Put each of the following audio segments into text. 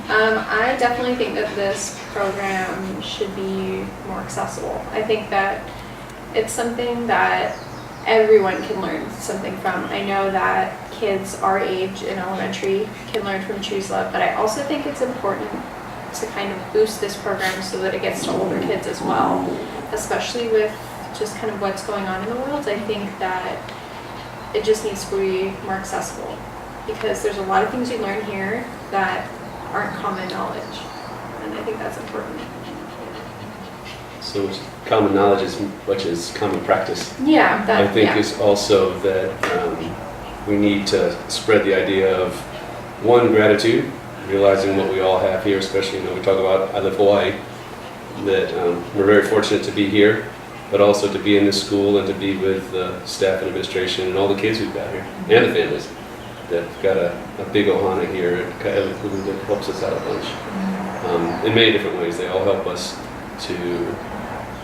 I definitely think that this program should be more accessible. I think that it's something that everyone can learn something from. I know that kids our age in elementary can learn from Choose Love, but I also think it's important to kind of boost this program so that it gets to older kids as well, especially with just kind of what's going on in the world. I think that it just needs to be more accessible because there's a lot of things you learn here that aren't common knowledge, and I think that's important. So common knowledge is much as common practice. Yeah, that, I think yeah. is also that we need to spread the idea of, one, gratitude, realizing what we all have here, especially, we talk about, I live Hawaii, that we're very fortunate to be here, but also to be in this school and to be with the staff and administration and all the kids we've got here, and the families that got a big ohana here. It kind of helps us out a bunch in many different ways. They all help us to,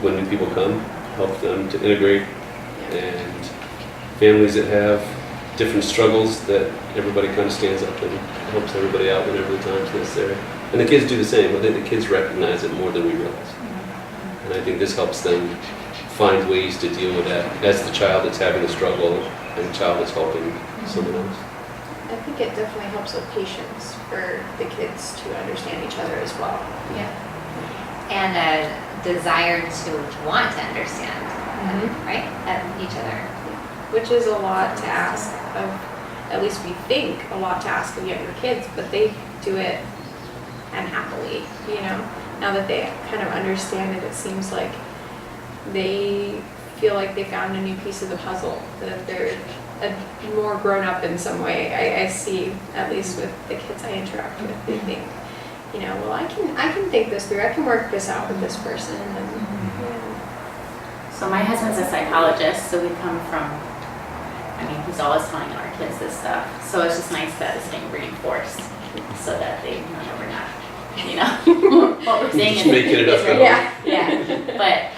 when new people come, help them to integrate, and families that have different struggles, that everybody kind of stands up and helps everybody out whenever the time's necessary. And the kids do the same. I think the kids recognize it more than we realize. And I think this helps them find ways to deal with that as the child that's having a struggle and the child that's helping someone else. I think it definitely helps with patience for the kids to understand each other as well. Yeah. And a desire to want to understand, right, each other. Which is a lot to ask of, at least we think, a lot to ask of younger kids, but they do it and happily, Now that they kind of understand it, it seems like they feel like they found a new piece of the puzzle, that they're more grown up in some way. I see, at least with the kids I interact with, they think, well, I can think this through, I can work this out with this person. And, So my husband's a psychologist, so we come from, he's always telling our kids this stuff. So it's just nice that it's being reinforced so that they know that we're not, what we're saying. Just making it up. Yeah. But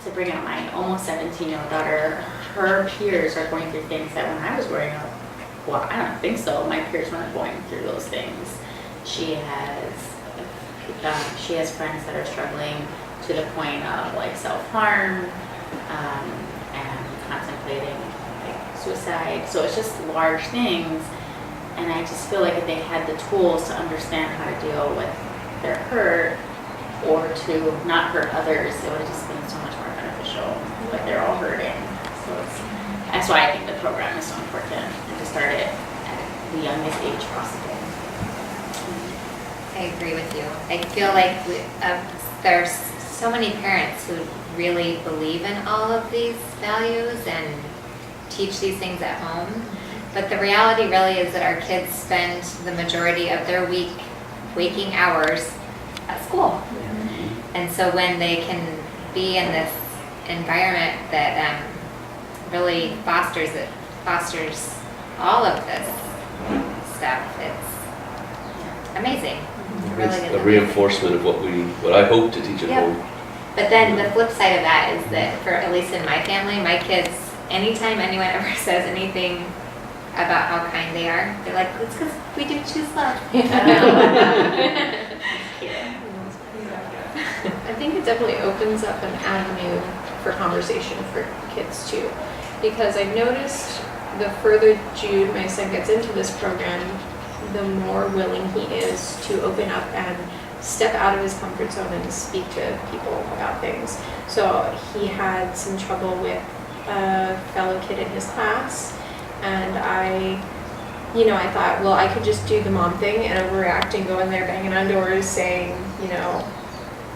to bring up my almost 17-year-old daughter, her peers are going through things that when I was growing up, well, I don't think so. My peers weren't going through those things. She has friends that are struggling to the point of like self-harm and contemplating like suicide. So it's just large things, and I just feel like if they had the tools to understand how to deal with their hurt or to not hurt others, it would have just been so much more beneficial. But they're all hurting, so that's why I think the program is so important, and to start it at the youngest age possible. I agree with you. I feel like there's so many parents who really believe in all of these values and teach these things at home. But the reality really is that our kids spend the majority of their waking hours at school. And so when they can be in this environment that really fosters all of this stuff, it's amazing. It's a reinforcement of what I hope to teach at home. But then the flip side of that is that, for at least in my family, my kids, anytime anyone ever says anything about how kind they are, they're like, it's because we do Choose Love. I think it definitely opens up an avenue for conversation for kids too, because I've noticed the further Jude, my son, gets into this program, the more willing he is to open up and step out of his comfort zone and speak to people about things. So he had some trouble with a fellow kid in his class, and I thought, well, I could just do the mom thing and overreact and go in there banging on doors saying,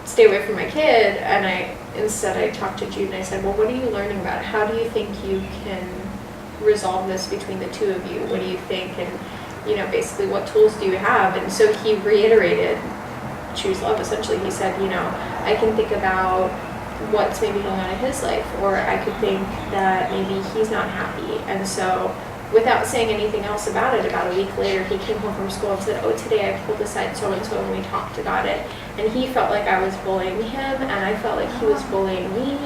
stay away from my kid. And instead I talked to Jude and I said, well, what are you learning about it? How do you think you can resolve this between the two of you? What do you think? And basically, what tools do you have? And so he reiterated Choose Love. Essentially, he said, I can think about what's maybe going on in his life, or I could think that maybe he's not happy. And so, without saying anything else about it, about a week later, he came home from school and said, oh, today I pulled aside so-and-so and we talked about it. And he felt like I was bullying him, and I felt like he was bullying me.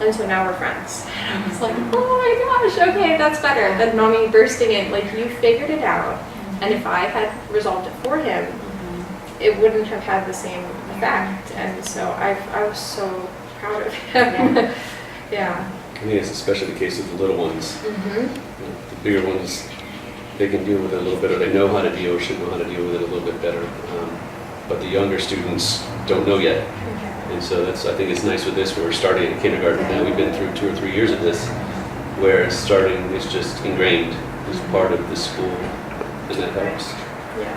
And so now we're friends. And I was like, oh my gosh, okay, that's better than mommy bursting in. Like, you figured it out. And if I had resolved it for him, it wouldn't have had the same effect. And so I was so proud of him. Yeah. I think it's especially the case with the little ones. Mm-hmm. The bigger ones, they can deal with it a little better. They know how to deal, or should know how to deal with it a little bit better. But the younger students don't know yet. And so that's, I think it's nice with this, we're starting in kindergarten now. We've been through 2 or 3 years of this, where starting is just ingrained as part of the school, and that helps. Yeah.